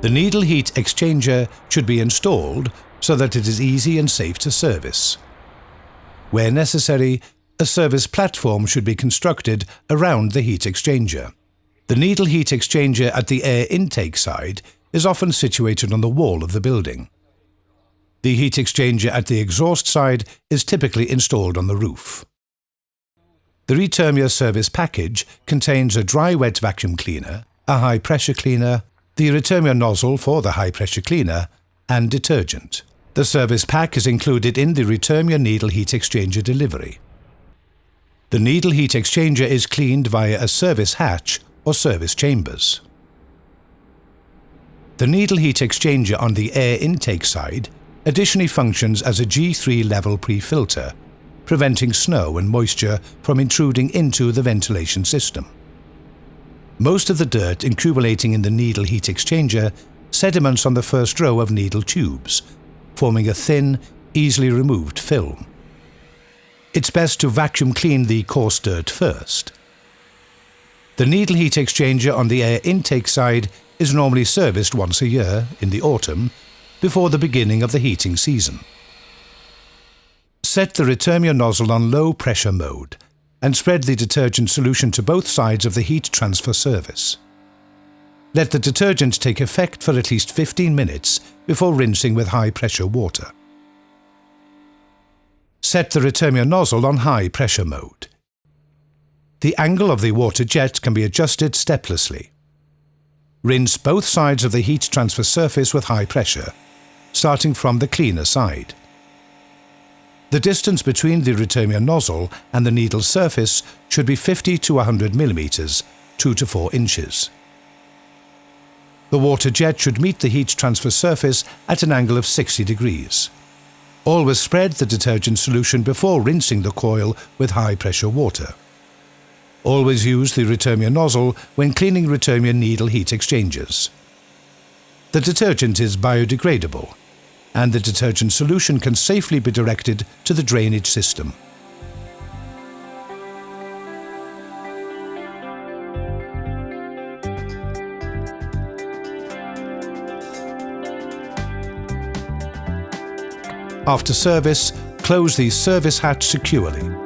The needle heat exchanger should be installed so that it is easy and safe to service. Where necessary, a service platform should be constructed around the heat exchanger. The needle heat exchanger at the air intake side is often situated on the wall of the building. The heat exchanger at the exhaust side is typically installed on the roof. The RETERMIA service package contains a dry-wet vacuum cleaner, a high-pressure cleaner, the RETERMIA nozzle for the high-pressure cleaner, and detergent. The service pack is included in the RETERMIA needle heat exchanger delivery. The needle heat exchanger is cleaned via a service hatch or service chambers. The needle heat exchanger on the air intake side additionally functions as a G3 level pre-filter, preventing snow and moisture from intruding into the ventilation system. Most of the dirt accumulating in the needle heat exchanger sediments on the first row of needle tubes, forming a thin, easily removed film. It's best to vacuum clean the coarse dirt first. The needle heat exchanger on the air intake side is normally serviced once a year in the autumn, before the beginning of the heating season. Set the RETERMIA nozzle on low pressure mode and spread the detergent solution to both sides of the heat transfer surface. Let the detergent take effect for at least 15 minutes before rinsing with high pressure water. Set the RETERMIA nozzle on high pressure mode. The angle of the water jet can be adjusted steplessly. Rinse both sides of the heat transfer surface with high pressure, starting from the cleaner side. The distance between the RETERMIA nozzle and the needle surface should be 50 to 100 mm, 2 to 4 inches. The water jet should meet the heat transfer surface at an angle of 60 degrees. Always spread the detergent solution before rinsing the coil with high pressure water. Always use the RETERMIA nozzle when cleaning RETERMIA needle heat exchangers. The detergent is biodegradable, and the detergent solution can safely be directed to the drainage system. After service, close the service hatch securely.